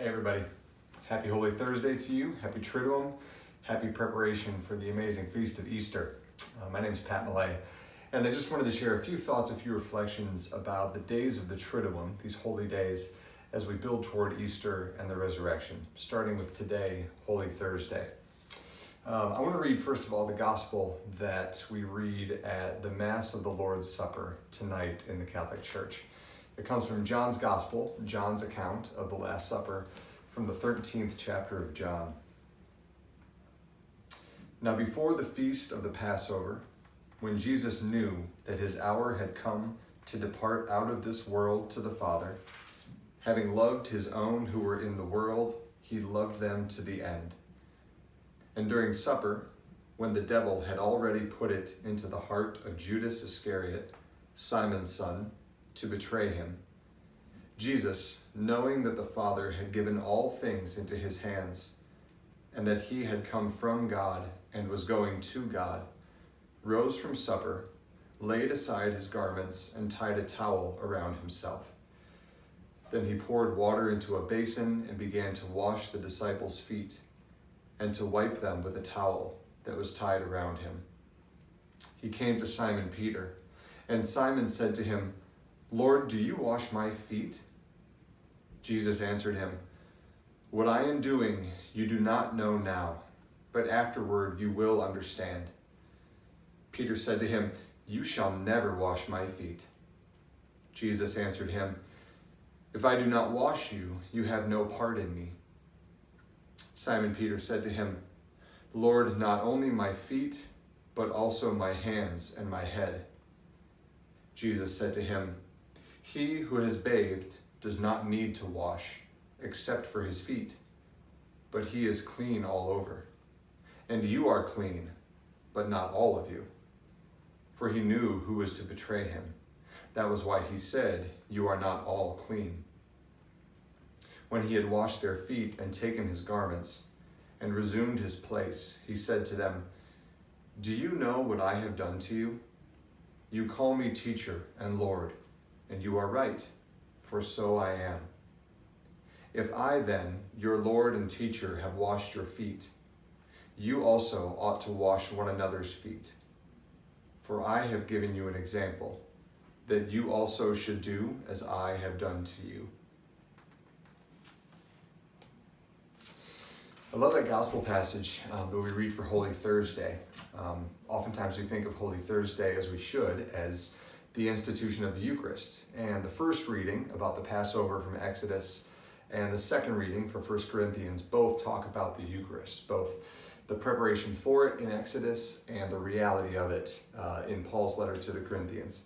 Hey everybody, happy Holy Thursday to you, happy Triduum, happy preparation for the amazing feast of Easter. My name is Millea, and I just wanted to share a few thoughts, a few reflections about the days of the Triduum, these holy days, as we build toward Easter and the resurrection, starting with today, Holy Thursday. I want to read first of all the gospel that we read at the Mass of the Lord's Supper tonight in the Catholic Church. It comes from John's Gospel, John's account of the Last Supper, from the 13th chapter of John. Now before the feast of the Passover, when Jesus knew that his hour had come to depart out of this world to the Father, having loved his own who were in the world, he loved them to the end. And during supper, when the devil had already put it into the heart of Judas Iscariot, Simon's son, to betray him, Jesus, knowing that the Father had given all things into his hands, and that he had come from God and was going to God, rose from supper, laid aside his garments, and tied a towel around himself. Then he poured water into a basin and began to wash the disciples' feet, and to wipe them with a towel that was tied around him. He came to Simon Peter, and Simon said to him, "Lord, do you wash my feet?" Jesus answered him, "What I am doing you do not know now, but afterward you will understand." Peter said to him, "You shall never wash my feet." Jesus answered him, "If I do not wash you, you have no part in me." Simon Peter said to him, "Lord, not only my feet, but also my hands and my head." Jesus said to him, "He who has bathed does not need to wash, except for his feet, but he is clean all over. And you are clean, but not all of you." For he knew who was to betray him. That was why he said, "You are not all clean." When he had washed their feet and taken his garments and resumed his place, he said to them, "Do you know what I have done to you? You call me teacher and Lord, and you are right, for so I am. If I then, your Lord and teacher, have washed your feet, you also ought to wash one another's feet. For I have given you an example, that you also should do as I have done to you." I love that gospel passage that we read for Holy Thursday. Oftentimes we think of Holy Thursday, as we should, as the institution of the Eucharist. And the first reading about the Passover from Exodus and the second reading from 1 Corinthians both talk about the Eucharist, both the preparation for it in Exodus and the reality of it in Paul's letter to the Corinthians.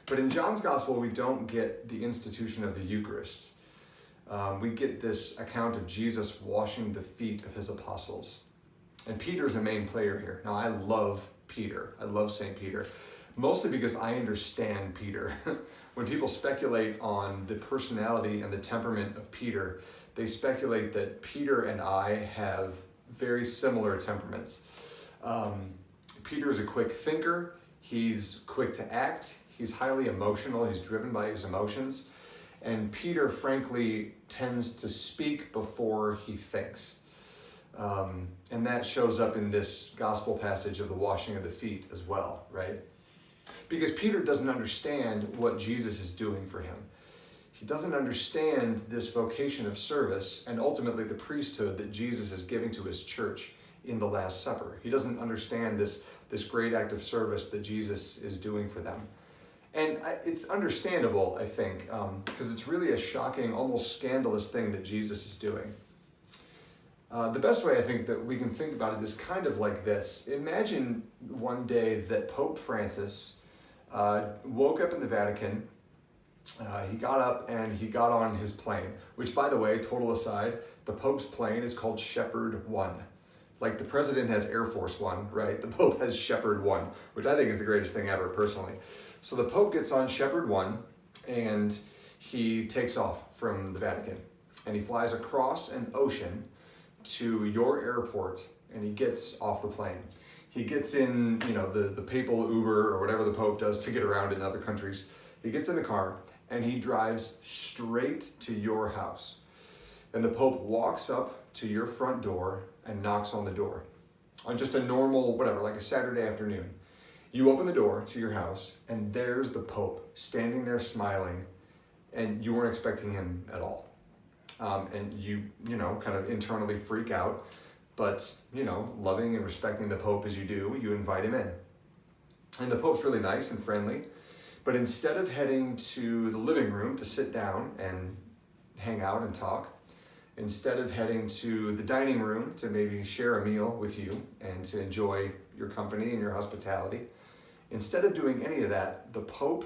But in John's Gospel, we don't get the institution of the Eucharist. We get this account of Jesus washing the feet of his apostles. And Peter's a main player here. Now, I love Peter. I love St. Peter, mostly because I understand Peter. When people speculate on the personality and the temperament of Peter, they speculate that Peter and I have very similar temperaments. Peter is a quick thinker. He's quick to act. He's highly emotional. He's driven by his emotions. And Peter, frankly, tends to speak before he thinks. And that shows up in this gospel passage of the washing of the feet as well, right? Because Peter doesn't understand what Jesus is doing for him. He doesn't understand this vocation of service and ultimately the priesthood that Jesus is giving to his church in the Last Supper. He doesn't understand this great act of service that Jesus is doing for them. And it's understandable, I think, because it's really a shocking, almost scandalous thing that Jesus is doing. The best way I think that we can think about it is kind of like this. Imagine one day that Pope Francis woke up in the Vatican. He got up and he got on his plane, which, by the way, total aside, the Pope's plane is called Shepherd One. Like the president has Air Force One, right? The Pope has Shepherd One, which I think is the greatest thing ever, personally. So the Pope gets on Shepherd One and he takes off from the Vatican and he flies across an ocean to your airport and he gets off the plane. He gets in, the papal Uber or whatever the Pope does to get around in other countries. He gets in the car and he drives straight to your house. and the Pope walks up to your front door and knocks on the door on just a normal, whatever, like a Saturday afternoon. You open the door to your house, and there's the Pope standing there smiling, and you weren't expecting him at all. And you kind of internally freak out, but, loving and respecting the Pope as you do, you invite him in. And the Pope's really nice and friendly, but instead of heading to the living room to sit down and hang out and talk, instead of heading to the dining room to maybe share a meal with you and to enjoy your company and your hospitality, instead of doing any of that, the Pope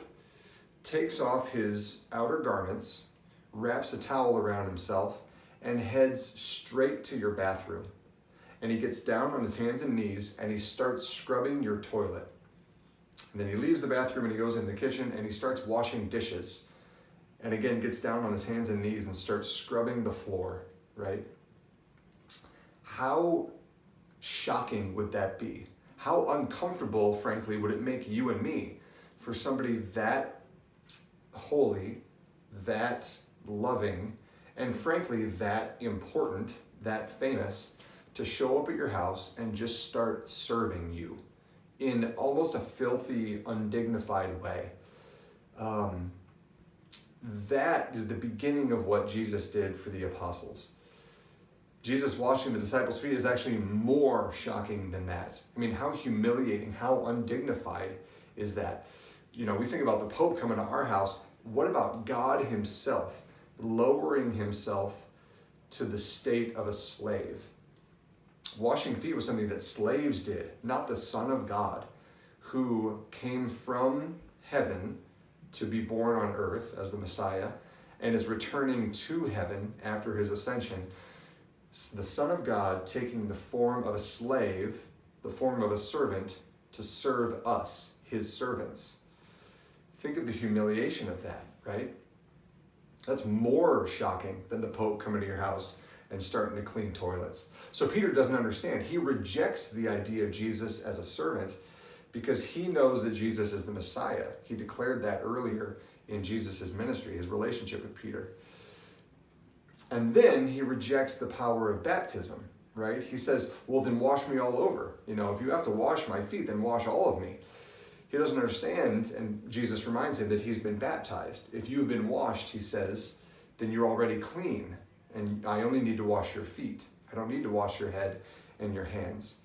takes off his outer garments, wraps a towel around himself, and heads straight to your bathroom. And he gets down on his hands and knees and he starts scrubbing your toilet. And then he leaves the bathroom and he goes in the kitchen and he starts washing dishes. And again, gets down on his hands and knees and starts scrubbing the floor, right? How shocking would that be? How uncomfortable, frankly, would it make you and me for somebody that holy, that loving, and frankly, that important, that famous, to show up at your house and just start serving you in almost a filthy, undignified way? That is the beginning of what Jesus did for the apostles. Jesus washing the disciples' feet is actually more shocking than that. I mean, how humiliating, how undignified is that? We think about the Pope coming to our house. What about God himself lowering himself to the state of a slave? Washing feet was something that slaves did, not the Son of God, who came from heaven to be born on earth as the Messiah and is returning to heaven after his ascension. The Son of God taking the form of a slave, the form of a servant, to serve us, his servants. Think of the humiliation of that, right? That's more shocking than the Pope coming to your house and starting to clean toilets. So Peter doesn't understand. He rejects the idea of Jesus as a servant because he knows that Jesus is the Messiah. He declared that earlier in Jesus' ministry, his relationship with Peter. And then he rejects the power of baptism, right? He says, well, then wash me all over. If you have to wash my feet, then wash all of me. He doesn't understand, and Jesus reminds him that he's been baptized. If you've been washed, he says, then you're already clean, and I only need to wash your feet. I don't need to wash your head and your hands.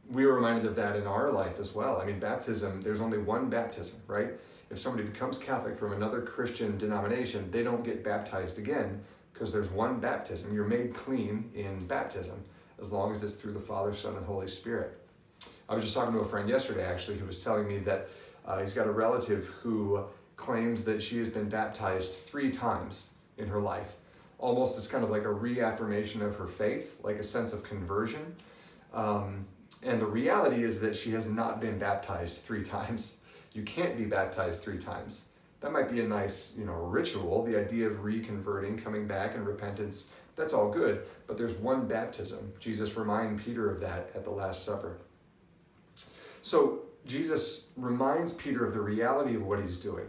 We were reminded of that in our life as well. I mean, baptism, there's only one baptism, right? If somebody becomes Catholic from another Christian denomination, they don't get baptized again because there's one baptism. You're made clean in baptism as long as it's through the Father, Son, and Holy Spirit. I was just talking to a friend yesterday, actually, who was telling me that he's got a relative who claims that she has been baptized 3 times in her life, almost as kind of like a reaffirmation of her faith, like a sense of conversion. And the reality is that she has not been baptized 3 times. You can't be baptized 3 times. That might be a nice, ritual, the idea of reconverting, coming back and repentance. That's all good, but there's one baptism. Jesus reminded Peter of that at the Last Supper. So Jesus reminds Peter of the reality of what he's doing.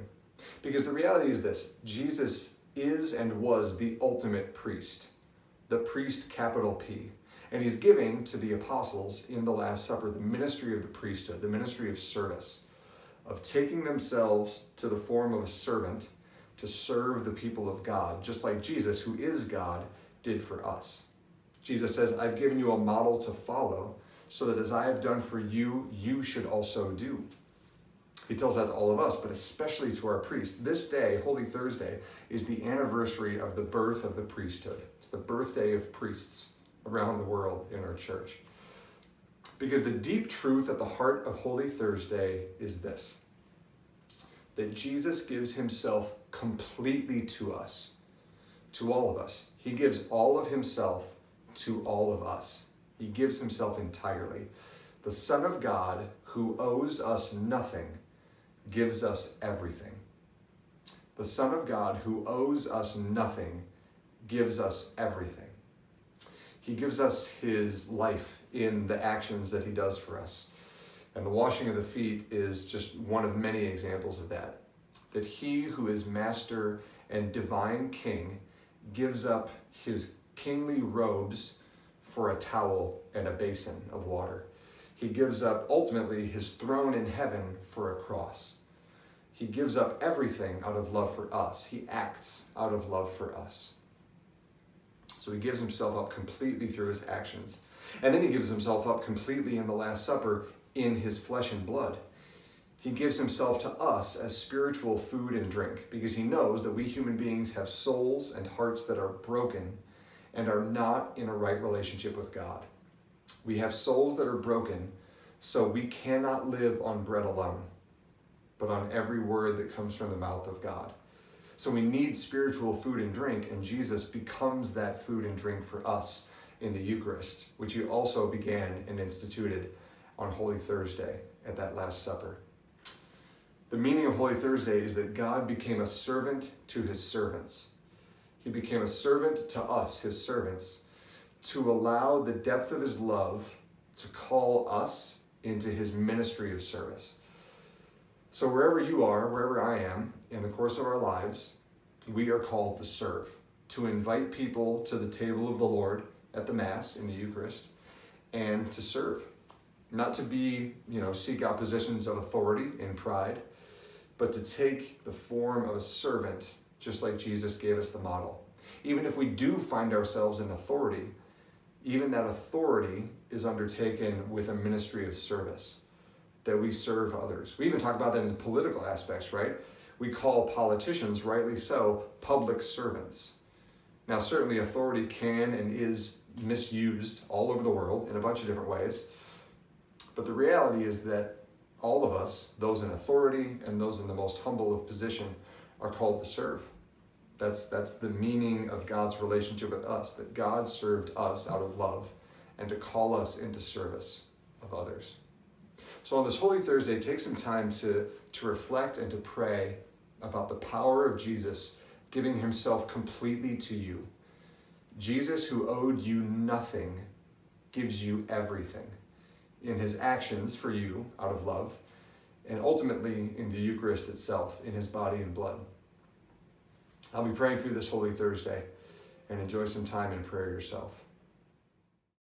Because the reality is this: Jesus is and was the ultimate priest. The priest, capital P. And he's giving to the apostles in the Last Supper the ministry of the priesthood, the ministry of service, of taking themselves to the form of a servant to serve the people of God, just like Jesus, who is God, did for us. Jesus says, I've given you a model to follow, so that as I have done for you, you should also do. He tells that to all of us, but especially to our priests. This day, Holy Thursday, is the anniversary of the birth of the priesthood. It's the birthday of priests around the world in our church. Because the deep truth at the heart of Holy Thursday is this: that Jesus gives himself completely to us, to all of us. He gives all of himself to all of us. He gives himself entirely. The Son of God, who owes us nothing, gives us everything. The Son of God, who owes us nothing, gives us everything. He gives us his life in the actions that he does for us. And the washing of the feet is just one of many examples of that. That he who is Master and Divine King gives up his kingly robes for a towel and a basin of water. He gives up, ultimately, his throne in heaven for a cross. He gives up everything out of love for us. He acts out of love for us. So he gives himself up completely through his actions. And then he gives himself up completely in the Last Supper in his flesh and blood. He gives himself to us as spiritual food and drink because he knows that we human beings have souls and hearts that are broken and are not in a right relationship with God. We have souls that are broken, so we cannot live on bread alone, but on every word that comes from the mouth of God. So we need spiritual food and drink, and Jesus becomes that food and drink for us in the Eucharist, which he also began and instituted on Holy Thursday at that Last Supper. The meaning of Holy Thursday is that God became a servant to his servants. He became a servant to us, his servants, to allow the depth of his love to call us into his ministry of service. So wherever you are, wherever I am, in the course of our lives, we are called to serve, to invite people to the table of the Lord at the Mass, in the Eucharist, and to serve. Not to be, seek out positions of authority in pride, but to take the form of a servant, just like Jesus gave us the model. Even if we do find ourselves in authority, even that authority is undertaken with a ministry of service, that we serve others. We even talk about that in political aspects, right? We call politicians, rightly so, public servants. Now, certainly authority can and is misused all over the world in a bunch of different ways, but the reality is that all of us, those in authority and those in the most humble of position, are called to serve. That's the meaning of God's relationship with us, that God served us out of love and to call us into service of others. So on this Holy Thursday, take some time to reflect and to pray about the power of Jesus giving himself completely to you. Jesus, who owed you nothing, gives you everything in his actions for you out of love, and ultimately in the Eucharist itself, in his body and blood. I'll be praying for you this Holy Thursday, and enjoy some time in prayer yourself.